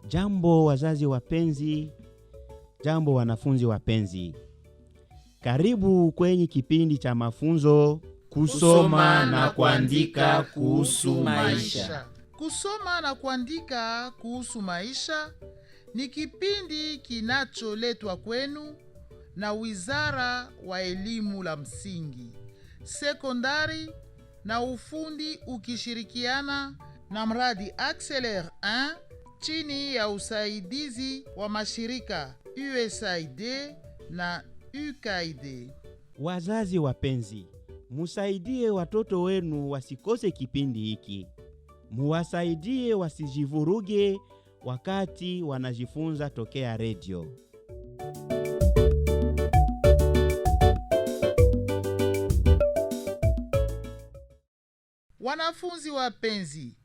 Jambo wazazi wapenzi, jambo wanafunzi wapenzi. Karibu kwenye kipindi cha mafunzo kusoma na kuandika kuhusu maisha. Kusoma na kuandika kuhusu maisha ni kipindi kinacholetwa kwenu na Wizara wa Elimu la Msingi, Sekondari na Ufundi ukishirikiana na mradi Accélère 1 chini ya usaidizi wa mashirika USAID na UKAID. Wazazi wapenzi, musaidie watoto wenu wasikose kipindi hiki. Muwasaidie wasijivuruge wakati wanajifunza tokea redio. Wanafunzi wapenzi,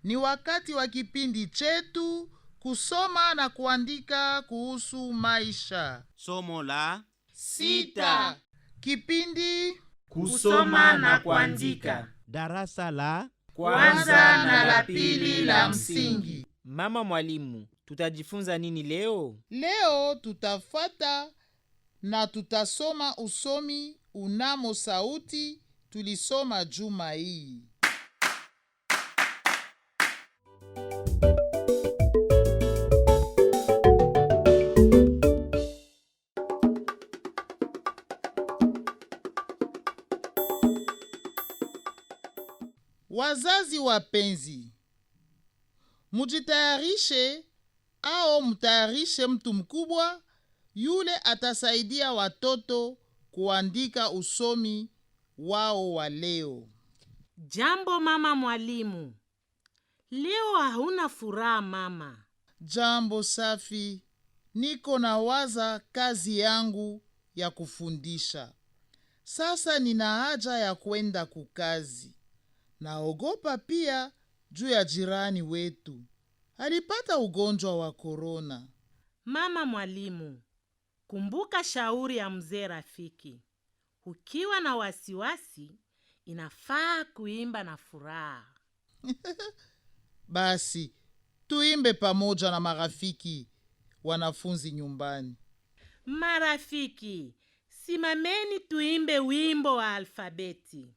ni wakati wa kipindi chetu kusoma na kuandika kuhusu maisha. Somo la 6. Kipindi Kusoma na kuandika. darasa la Kwanza na la pili la msingi. Mama mwalimu, tutajifunza nini leo? Leo tutafata na tutasoma usomi unamo sauti tulisoma juma hii. Wazazi wapenzi, mujitayarishe au mtayarishe mtu mkubwa yule atasaidia watoto kuandika usomi wao wa leo. Jambo mama mwalimu. Leo hauna furaha mama. Jambo safi. Niko nawaza kazi yangu ya kufundisha. Sasa nina haja ya kwenda kukazi. Naogopa pia juu ya jirani wetu. Alipata ugonjwa wa korona. Mama mwalimu, kumbuka shauri ya mzee rafiki. Ukiwa na wasiwasi, inafaa kuimba na furaha. Basi, tuimbe pamoja na marafiki wanafunzi nyumbani. Marafiki, simameni tuimbe wimbo wa alfabeti.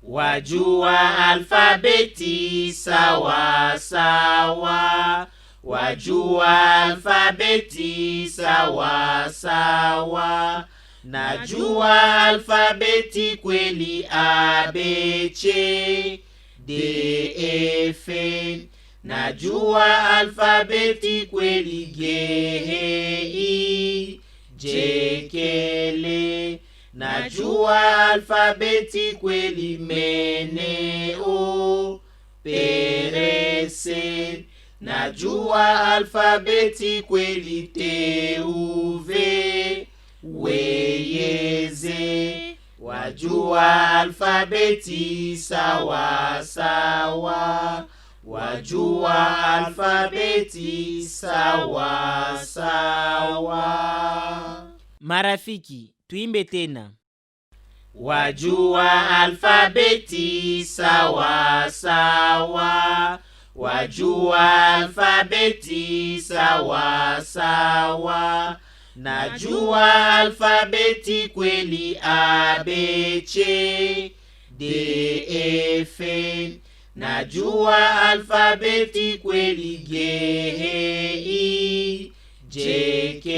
Wajua alfabeti sawa sawa. Wajua alfabeti sawa sawa. Najua alfabeti kweli A B C D E F. Najua alfabeti kweli G H I J K L. Najua alfabeti kweli mene o perese. Najua alfabeti kweli te uve weyeze. Wajua alfabeti sawa sawa. Wajua alfabeti sawa sawa. Marafiki, tuimbe tena. Wajua alfabeti sawa sawa. Wajua alfabeti sawa sawa. Najua alfabeti kweli A B C D E F. Najua alfabeti kweli G H I J K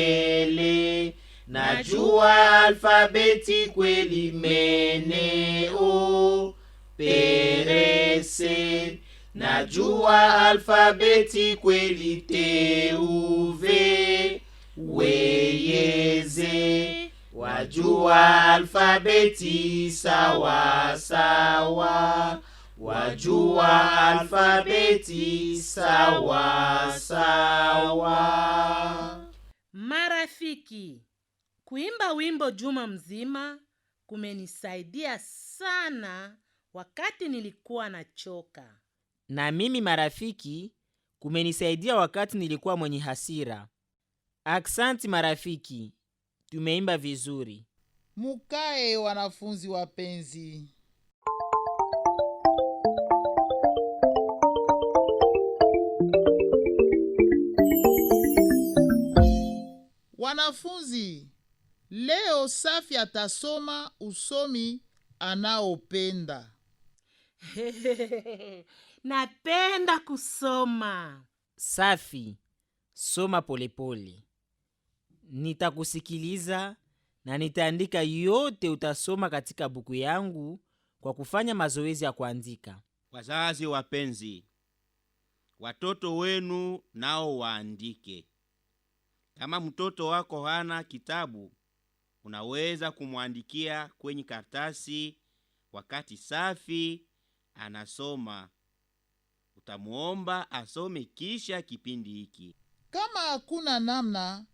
L. Najua alfabeti kweli mene o perese. Najua alfabeti kweli te uve weyeze. Wajua alfabeti sawa sawa. Wajua alfabeti sawa sawa. Marafiki, kuimba wimbo juma mzima kumenisaidia sana wakati nilikuwa nachoka. Na mimi marafiki, kumenisaidia wakati nilikuwa mwenye hasira. Aksanti marafiki, tumeimba vizuri. Mukae wanafunzi wapenzi. Wanafunzi, leo Safi atasoma usomi anaopenda. Napenda kusoma. Safi, soma polepole. Nitakusikiliza na nitaandika yote utasoma katika buku yangu kwa kufanya mazoezi ya kuandika. Wazazi wapenzi, watoto wenu nao waandike. Kama mtoto wako hana kitabu, unaweza kumwandikia kwenye karatasi wakati Safi anasoma. Utamuomba asome kisha kipindi hiki. Kama hakuna namna,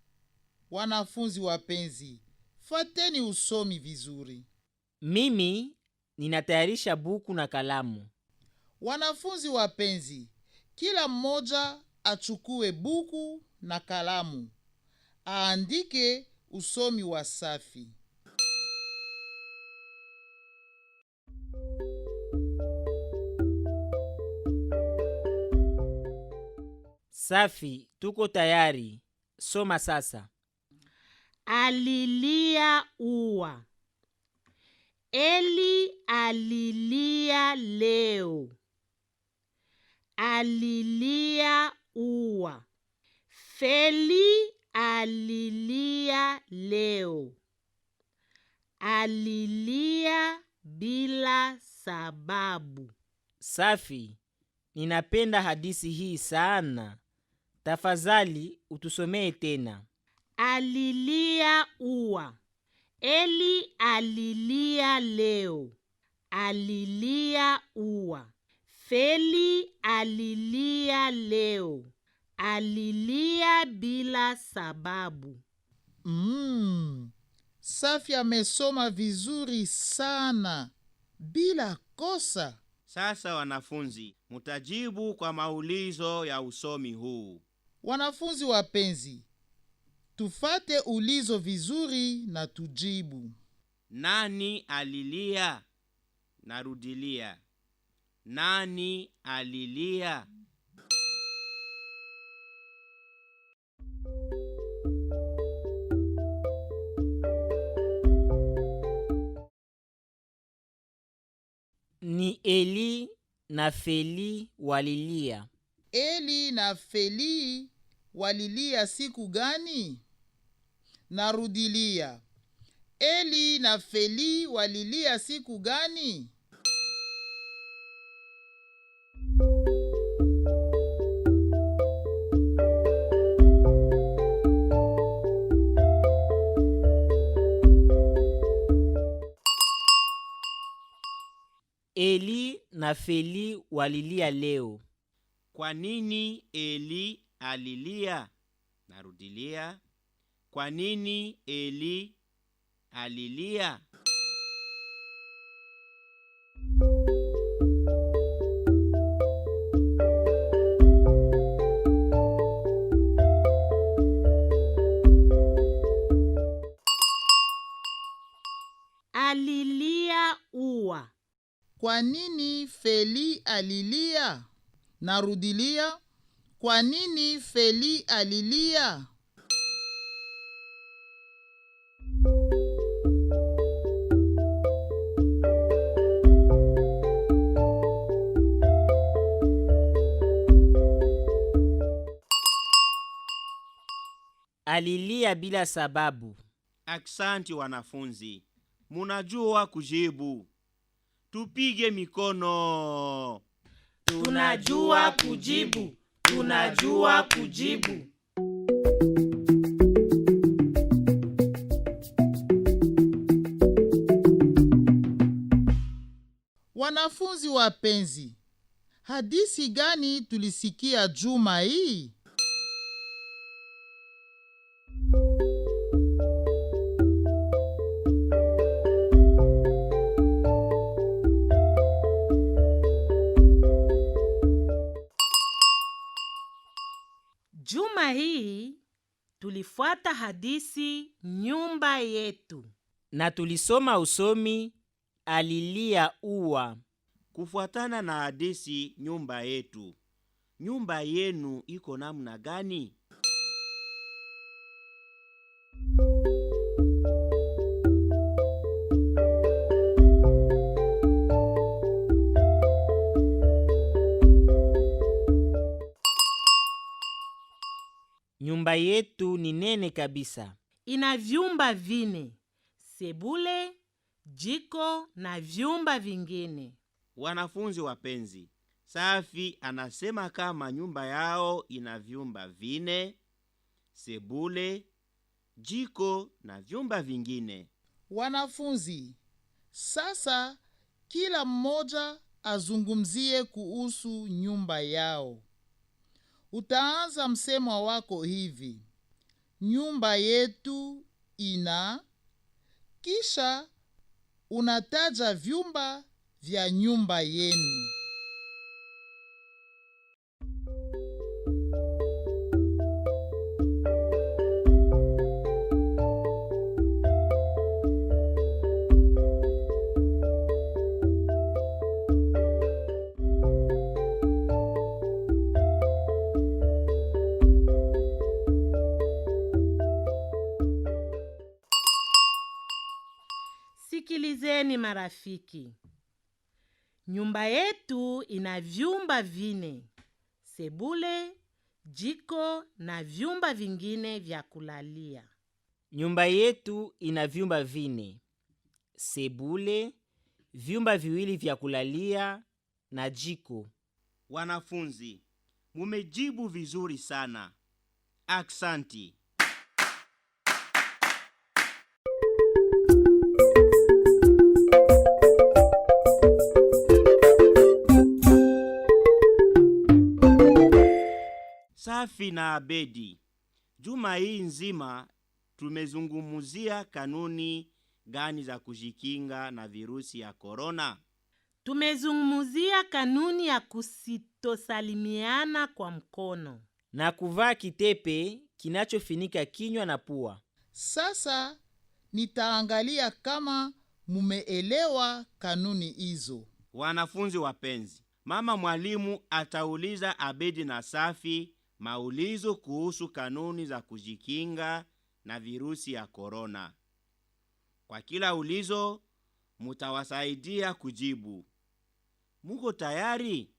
wanafunzi wapenzi, fateni usomi vizuri. Mimi ninatayarisha buku na kalamu. Wanafunzi wapenzi, kila mmoja achukue buku na kalamu, aandike usomi wa Safi. Safi, tuko tayari. Soma sasa. Alilia ua. Eli alilia leo. Alilia ua. Feli alilia leo. Alilia bila sababu. Safi, ninapenda hadithi hii sana. Tafadhali utusomee tena. Alilia ua. Eli alilia leo. Alilia ua. Feli alilia leo. Alilia bila sababu. Safi amesoma vizuri sana bila kosa. Sasa wanafunzi, mutajibu kwa maulizo ya usomi huu. Wanafunzi wapenzi, tufate ulizo vizuri na tujibu. Nani alilia? Narudilia. Nani alilia? Ni Eli na Feli walilia. Eli na Feli walilia siku gani? Narudilia. Eli na Feli walilia siku gani? Eli na Feli walilia leo. Kwa nini Eli alilia? Narudilia. Kwa nini Eli alilia? Alilia ua. Kwa nini Feli alilia? Narudilia. Kwa nini Feli alilia? Alilia bila sababu. Aksanti wanafunzi, munajua kujibu. Tupige mikono. Tunajua kujibu. Tunajua kujibu. Wanafunzi wapenzi, hadithi gani tulisikia juma hii? Juma hii Tulifuata hadisi nyumba yetu. Na tulisoma usomi alilia ua. Kufuatana na hadisi nyumba yetu, nyumba yenu iko namna gani? Nyumba yetu ni nene kabisa. Ina vyumba 4, sebule, jiko na vyumba vingine. Wanafunzi wapenzi, Safi anasema kama nyumba yao ina vyumba 4, sebule, jiko na vyumba vingine. Wanafunzi, sasa kila mmoja azungumzie kuhusu nyumba yao. Utaanza msemo wako hivi: nyumba yetu ina, kisha unataja vyumba vya nyumba yenu. Sikilizeni marafiki. Nyumba yetu ina vyumba 4, sebule, jiko na vyumba vingine vya kulalia. Nyumba yetu ina vyumba 4, sebule, vyumba 2 vya kulalia na jiko. Wanafunzi, mumejibu vizuri sana. Aksanti. Safi na Abedi, juma hii nzima tumezungumzia kanuni gani za kujikinga na virusi ya korona? Tumezungumzia kanuni ya kusitosalimiana kwa mkono na kuvaa kitepe kinachofinika kinywa na pua. Sasa nitaangalia kama mumeelewa kanuni hizo. Wanafunzi wapenzi, mama mwalimu atauliza Abedi na Safi maulizo kuhusu kanuni za kujikinga na virusi ya korona. Kwa kila ulizo, mutawasaidia kujibu. Muko tayari?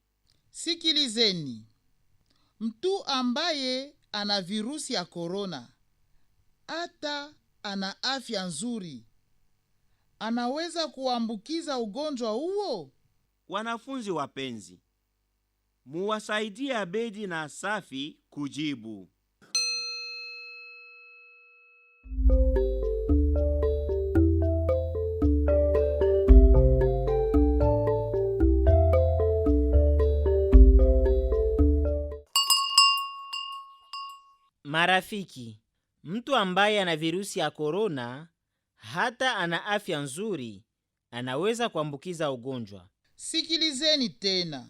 Sikilizeni. Mtu ambaye ana virusi ya korona, hata ana afya nzuri, anaweza kuambukiza ugonjwa huo? Wanafunzi wapenzi, muwasaidie Abedi na Safi kujibu. Marafiki, mtu ambaye ana virusi ya korona hata ana afya nzuri anaweza kuambukiza ugonjwa. Sikilizeni tena.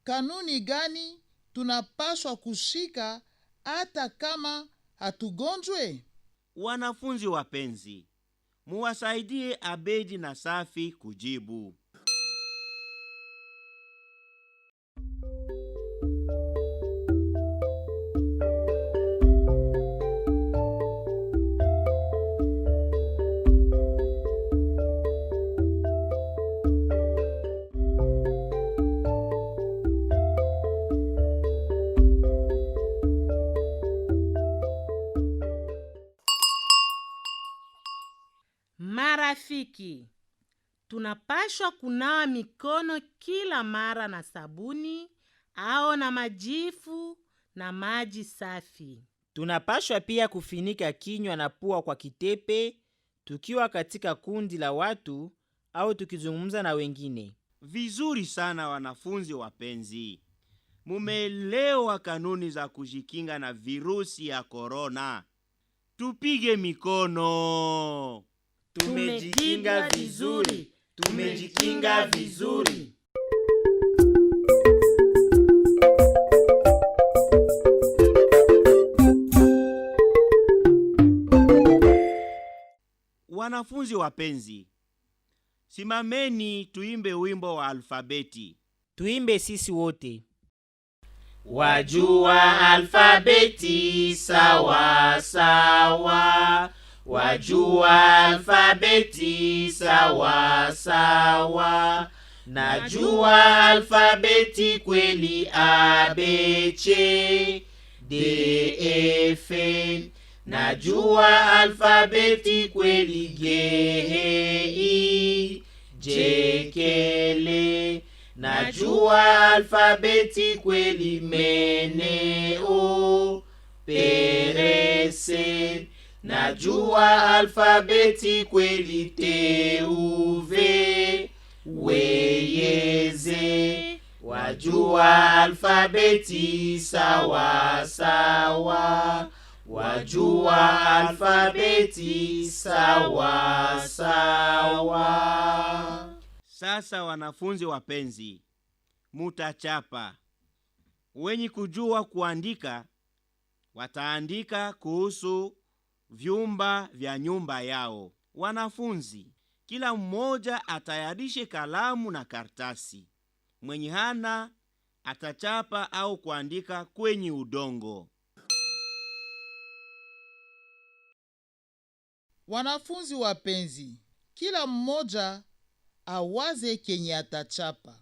Kanuni gani tunapaswa kushika hata kama hatugonjwe? Wanafunzi wapenzi, muwasaidie Abedi na Safi kujibu. Marafiki, tunapashwa kunawa mikono kila mara na sabuni au na majifu na maji safi. Tunapashwa pia kufinika kinywa na pua kwa kitepe tukiwa katika kundi la watu au tukizungumza na wengine. Vizuri sana wanafunzi wapenzi. Mumeelewa kanuni za kujikinga na virusi ya korona. Tupige mikono. Tumejikinga vizuri. Tumejikinga vizuri. Wanafunzi wapenzi, simameni tuimbe wimbo wa alfabeti. Tuimbe sisi wote. Wajua alfabeti sawa sawa, wajua alfabeti sawa sawa. Najua alfabeti kweli A, B, C, D, E, F. Najua alfabeti kweli G, I, J, K, L. Najua alfabeti kweli mene O, perese. Najua alfabeti kweli te uve, weyeze. Wajua alfabeti sawa sawa, wajua alfabeti sawa sawa. Sasa wanafunzi wapenzi, mutachapa. Wenye kujua kuandika wataandika kuhusu vyumba vya nyumba yao. Wanafunzi, kila mmoja atayarishe kalamu na kartasi. Mwenye hana atachapa au kuandika kwenye udongo. Wanafunzi wapenzi, kila mmoja awaze kenye atachapa.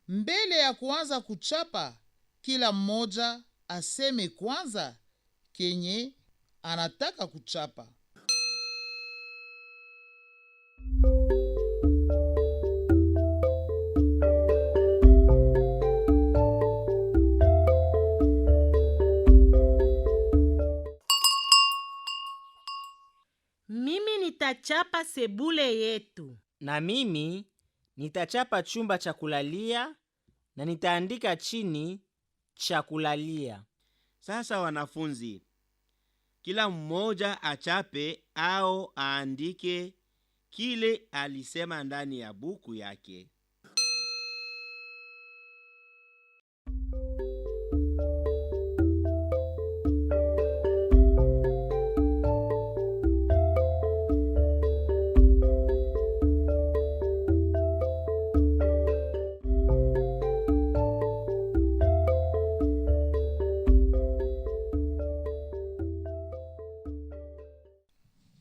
Mbele ya kuanza kuchapa, kila mmoja aseme kwanza kenye anataka kuchapa. Mimi nitachapa sebule yetu. Na mimi nitachapa chumba cha kulalia na nitaandika chini cha kulalia. Sasa wanafunzi, kila mmoja achape au aandike kile alisema ndani ya buku yake.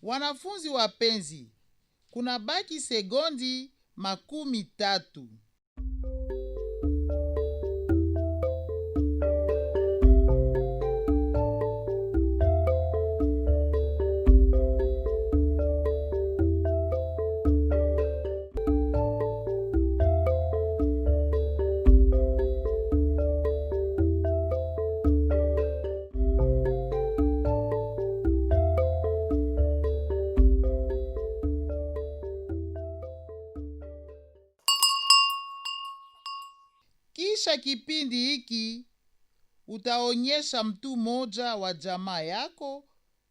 Wanafunzi wapenzi, kuna baki sekondi 30. Kisha kipindi hiki utaonyesha mtu mmoja wa jamaa yako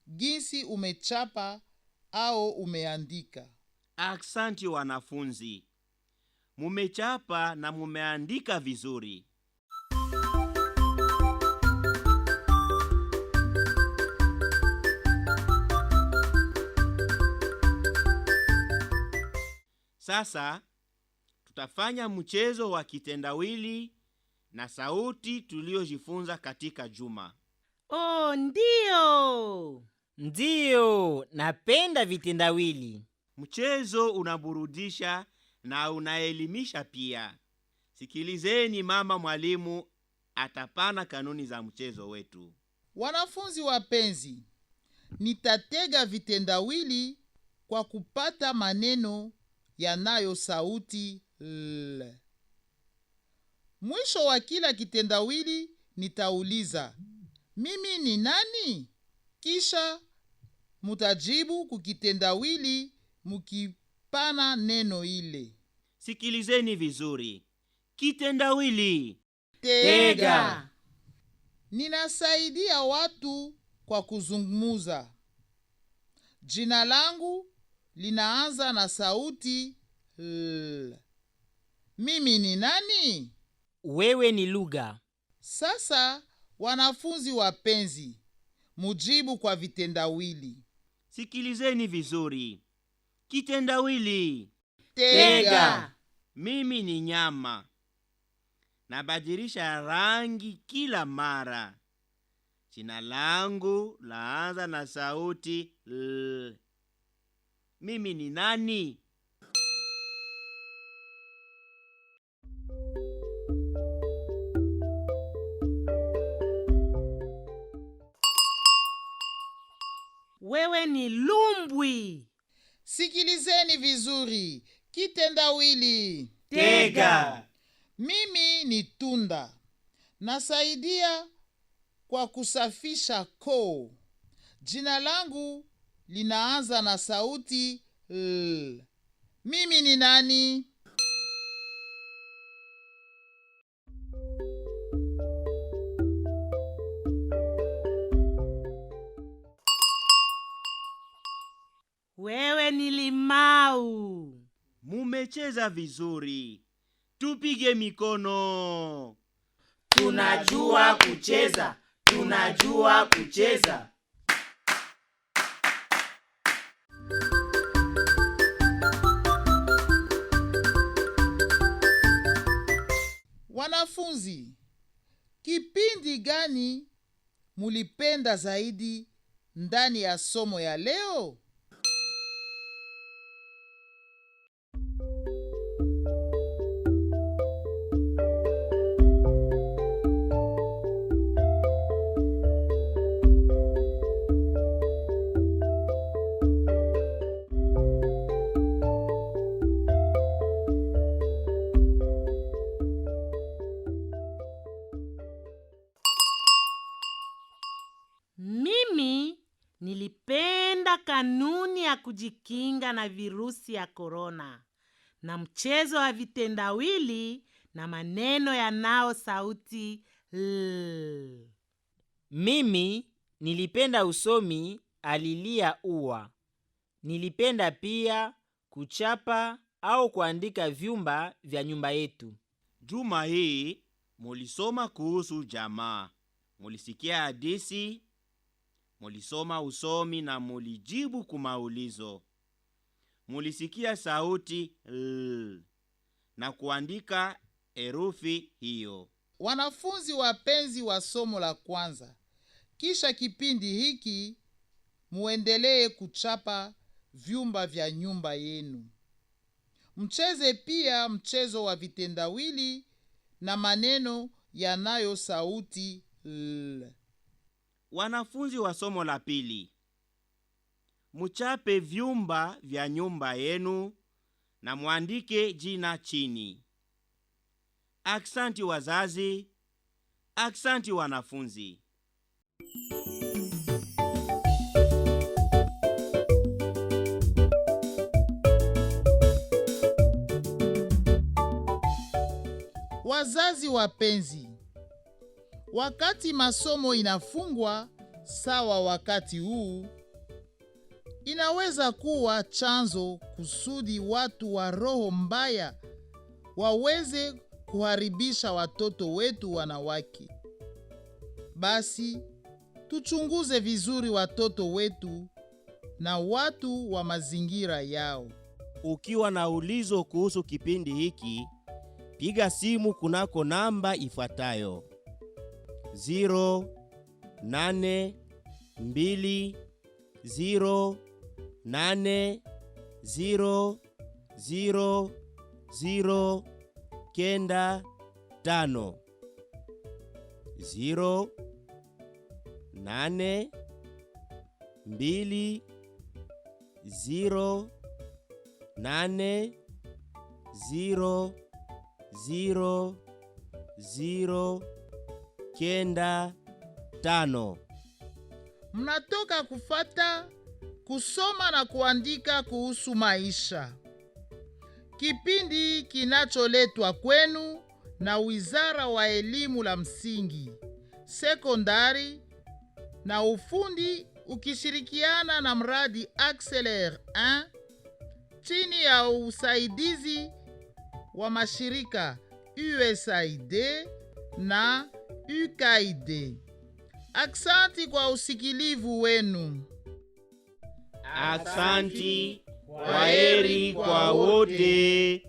jinsi umechapa au umeandika. Aksanti wanafunzi, mumechapa na mumeandika vizuri. Sasa tutafanya mchezo wa kitendawili na sauti tuliojifunza katika juma. Oh, ndio! Ndiyo, napenda vitendawili. Mchezo unaburudisha na unaelimisha pia. Sikilizeni, mama mwalimu atapana kanuni za mchezo wetu. Wanafunzi wapenzi, nitatega vitendawili kwa kupata maneno yanayo sauti L. Mwisho wa kila kitendawili nitauliza, mimi ni nani? Kisha mutajibu kukitendawili mukipana neno ile. Sikilizeni vizuri. Kitendawili. Tega. Ninasaidia watu kwa kuzungumuza. Jina langu linaanza na sauti L. Mimi ni nani? Wewe ni lugha. Sasa wanafunzi wapenzi, mujibu kwa vitendawili. Sikilizeni vizuri. Kitendawili: Tega. mimi ni nyama. Nabadilisha rangi kila mara. Jina langu laanza na sauti L. Mimi ni nani? Wewe ni lumbwi. Sikilizeni vizuri. Kitendawili: Tega. mimi ni tunda. Nasaidia kwa kusafisha koo. Jina langu linaanza na sauti L. Mimi ni nani? Wewe ni limau. Mumecheza vizuri. Tupige mikono. Tunajua kucheza, tunajua kucheza. Wanafunzi, kipindi gani mulipenda zaidi ndani ya somo ya leo? Mimi nilipenda kanuni ya kujikinga na virusi ya korona na mchezo wa vitendawili na maneno yanao sauti L. Mimi nilipenda usomi alilia ua. Nilipenda pia kuchapa au kuandika vyumba vya nyumba yetu. Juma hii mulisoma kuhusu jamaa. Mulisikia hadithi, mulisoma usomi na mulijibu kumaulizo. Mulisikia sauti L na kuandika herufi hiyo. Wanafunzi wapenzi wa somo la kwanza, kisha kipindi hiki muendelee kuchapa vyumba vya nyumba yenu. Mcheze pia mchezo wa vitendawili na maneno yanayo sauti L. Wanafunzi wa somo la pili, muchape vyumba vya nyumba yenu na muandike jina chini. Aksanti wazazi, aksanti wanafunzi. Wazazi wapenzi, wakati masomo inafungwa sawa wakati huu, inaweza kuwa chanzo kusudi watu wa roho mbaya waweze kuharibisha watoto wetu wanawake. Basi tuchunguze vizuri watoto wetu na watu wa mazingira yao. Ukiwa na ulizo kuhusu kipindi hiki, piga simu kunako namba ifuatayo: 0820800095 0820800095. Mnatoka kufata kusoma na kuandika kuhusu maisha, kipindi kinacholetwa kwenu na Wizara wa Elimu la Msingi, Sekondari na Ufundi, ukishirikiana na mradi Accélère 1 chini ya usaidizi wa mashirika USAID na UKAID. Aksanti kwa usikilivu wenu. Aksanti, kwaheri kwa wote.